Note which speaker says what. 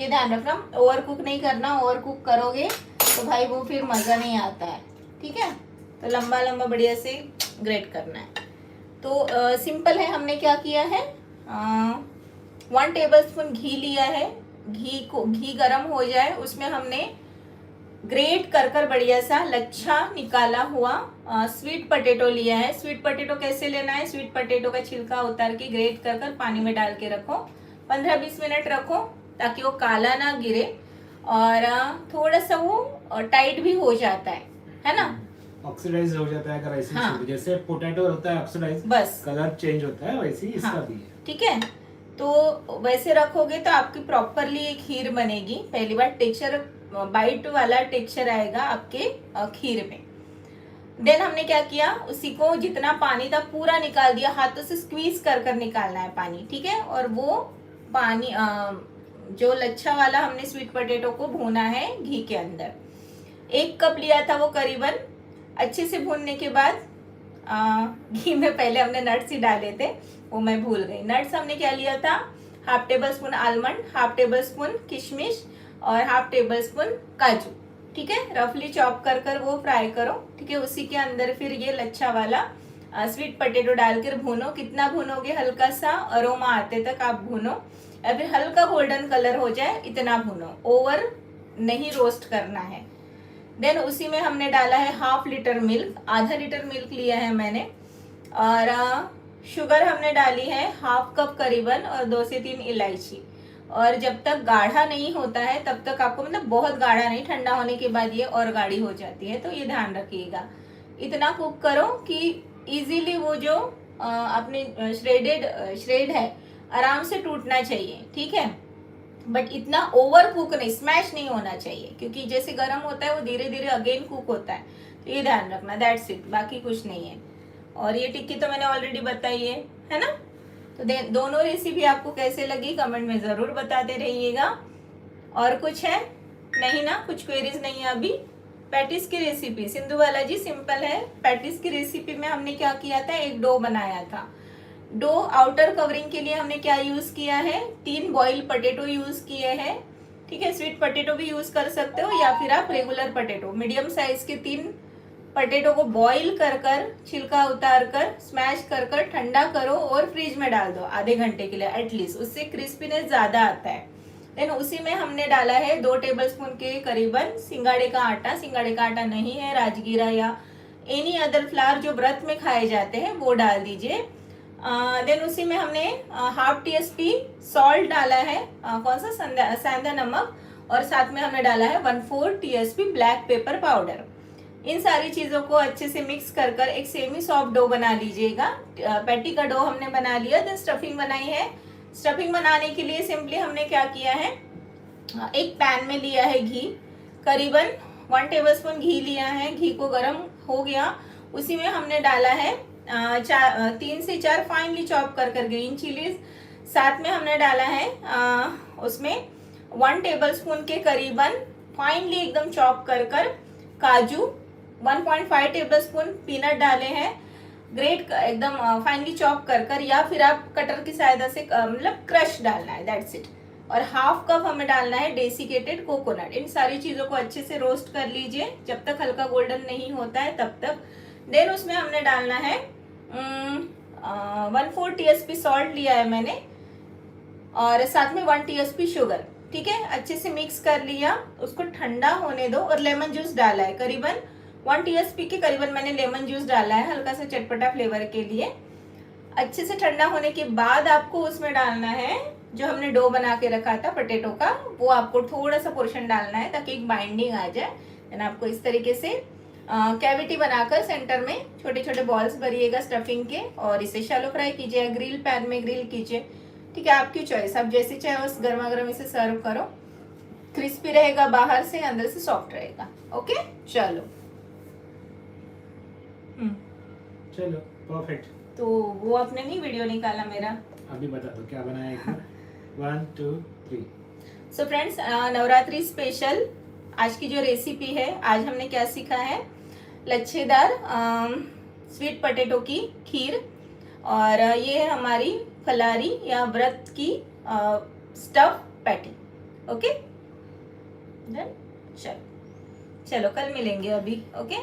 Speaker 1: ये ध्यान रखना, ओवर कुक नहीं करना, ओवर कुक करोगे तो भाई वो फिर मज़ा नहीं आता है। ठीक है, तो लंबा लंबा बढ़िया से ग्रेट करना है। तो सिंपल है, हमने क्या किया है, 1 टेबलस्पून घी लिया है। घी गर्म हो जाए, उसमें हमने ग्रेट कर कर बढ़िया सा लच्छा निकाला हुआ स्वीट पटेटो लिया है। स्वीट पटेटो कैसे लेना है, स्वीट पटेटो का छिलका उतार के ग्रेट कर कर पानी में डाल के रखो, 15-20 मिनट रखो ताकि वो काला ना गिरे और थोड़ा सा वो टाइट भी हो जाता है ना,
Speaker 2: ऑक्सीडाइज हो जाता है अगर ऐसे
Speaker 1: हाँ।
Speaker 2: जैसे पोटैटो होता है ऑक्सीडाइज,
Speaker 1: बस
Speaker 2: कलर चेंज होता है वैसे ही इसका
Speaker 1: हाँ,
Speaker 2: भी है।
Speaker 1: ठीक है। तो वैसे रखोगे तो आपकी प्रॉपरली एक खीर बनेगी। पहली बार टेक्सचर, बाइट वाला टेक्सचर आएगा आपके खीर में। देन हमने क्या किया, उसी को जितना पानी था पूरा निकाल दिया, हाथों से स्क्वीज कर कर निकालना है पानी। ठीक है, और वो पानी जो लच्छा वाला हमने स्वीट पोटैटो को भूना है घी के अंदर। 1 कप लिया था वो करीबन। अच्छे से भूनने के बाद घी में पहले हमने नट्स ही डाले थे, वो मैं भूल गई। नट्स हमने क्या लिया था, 1/2 table spoon almond, 1/2 table spoon किशमिश और 1/2 टेबल स्पून काजू। ठीक है, रफली चॉप कर कर वो फ्राई करो। ठीक है, उसी के अंदर फिर ये लच्छा वाला स्वीट पोटैटो डालकर भूनो। कितना भूनोगे, हल्का सा अरोमा आते तक आप भूनो, या फिर हल्का गोल्डन कलर हो जाए इतना भूनो, ओवर नहीं रोस्ट करना है। देन उसी में हमने डाला है 1/2 लीटर मिल्क, आधा लीटर मिल्क लिया है मैंने। और शुगर हमने डाली है 1/2 कप करीबन, और 2 से 3 इलायची। और जब तक गाढ़ा नहीं होता है तब तक आपको, मतलब बहुत गाढ़ा नहीं, ठंडा होने के बाद ये और गाढ़ी हो जाती है, तो ये ध्यान रखिएगा। इतना कुक करो कि इजीली वो जो अपने श्रेड है आराम से टूटना चाहिए। ठीक है, बट इतना ओवर कुक नहीं, स्मैश नहीं होना चाहिए, क्योंकि जैसे गर्म होता है वो धीरे धीरे अगेन कुक होता है, तो ये ध्यान रखना। दैट्स इट, बाकी कुछ नहीं है। और ये टिक्की तो मैंने ऑलरेडी बताई है ना। तो दोनों रेसिपी आपको कैसे लगी कमेंट में ज़रूर बताते रहिएगा। और कुछ है नहीं ना, कुछ क्वेरीज नहीं है अभी। पैटिस की रेसिपी सिंधु वाला जी सिंपल है। पैटिस की रेसिपी में हमने क्या किया था, एक डो बनाया था। डो आउटर कवरिंग के लिए हमने क्या यूज़ किया है, 3 बॉइल पोटैटो यूज़ किए हैं। ठीक है, स्वीट पोटैटो भी यूज़ कर सकते हो, या फिर आप रेगुलर पोटैटो, मीडियम साइज के 3 पोटैटो को बॉईल कर कर छिलका उतार कर स्मैश कर कर ठंडा करो और फ्रिज में डाल दो आधे घंटे के लिए एटलीस्ट, उससे क्रिस्पीनेस ज़्यादा आता है। देन उसी में हमने डाला है 2 टेबलस्पून के करीबन सिंगाड़े का आटा। सिंगाड़े का आटा नहीं है, राजगीरा या एनी अदर फ्लावर जो व्रत में खाए जाते हैं वो डाल दीजिए। देन उसी में हमने 1/2 टीस्पून सॉल्ट डाला है, कौन सा, सेंधा नमक, और साथ में हमने डाला है 1/4 टीस्पून ब्लैक पेपर पाउडर। इन सारी चीज़ों को अच्छे से मिक्स कर कर एक सेमी सॉफ्ट डो बना लीजिएगा। पैटी का डो हमने बना लिया। देन स्टफिंग बनाई है। स्टफिंग बनाने के लिए सिंपली हमने क्या किया है, एक पैन में लिया है घी, करीबन 1 टेबलस्पून घी लिया है। घी को गर्म हो गया, उसी में हमने डाला है 3 से 4 फाइनली चॉप कर कर ग्रीन चिलीज। साथ में हमने डाला है उसमें 1 टेबलस्पून के करीबन फाइनली एकदम चॉप कर कर काजू, 1.5 टेबलस्पून पीनट डाले हैं ग्रेट एकदम फाइनली चॉप कर कर, या फिर आप कटर की सहायता से मतलब क्रश डालना है, दैट्स इट। और 1/2 कप हमें डालना है डेसिकेटेड कोकोनट। इन सारी चीज़ों को अच्छे से रोस्ट कर लीजिए जब तक हल्का गोल्डन नहीं होता है तब तक। देन उसमें हमने डालना है 1/4 टीस्पून सॉल्ट लिया है मैंने, और साथ में 1 टीस्पून शुगर। ठीक है, अच्छे से मिक्स कर लिया, उसको ठंडा होने दो। और लेमन जूस डाला है करीबन 1 टीस्पून के करीबन मैंने लेमन जूस डाला है, हल्का सा चटपटा फ्लेवर के लिए। अच्छे से ठंडा होने के बाद आपको उसमें डालना है जो हमने डो बना के रखा था पोटैटो का, वो आपको थोड़ा सा पोर्शन डालना है ताकि एक बाइंडिंग आ जाए। देन आपको इस तरीके से कैविटी बनाकर सेंटर में छोटे छोटे बॉल्स भरिएगा स्टफिंग के, और इसे शैलो फ्राई कीजिए, ग्रिल पैन में ग्रिल कीजिए। ठीक है, आपकी चॉइस, आप जैसे चाहे उस गर्मा गर्म इसे सर्व करो। क्रिस्पी रहेगा बाहर से, अंदर से सॉफ्ट रहेगा। ओके, चलो
Speaker 2: चलो परफेक्ट।
Speaker 1: तो वो आपने नहीं वीडियो निकाला मेरा,
Speaker 2: अभी बता दो क्या बनाया एक बार। 1 2 3।
Speaker 1: सो फ्रेंड्स, नवरात्रि स्पेशल आज की जो रेसिपी है, आज हमने क्या सीखा है, लच्छेदार स्वीट पोटैटो की खीर, और ये है हमारी फलारी या व्रत की स्टफ पैटी। ओके डन, चलो चलो कल मिलेंगे अभी, ओके।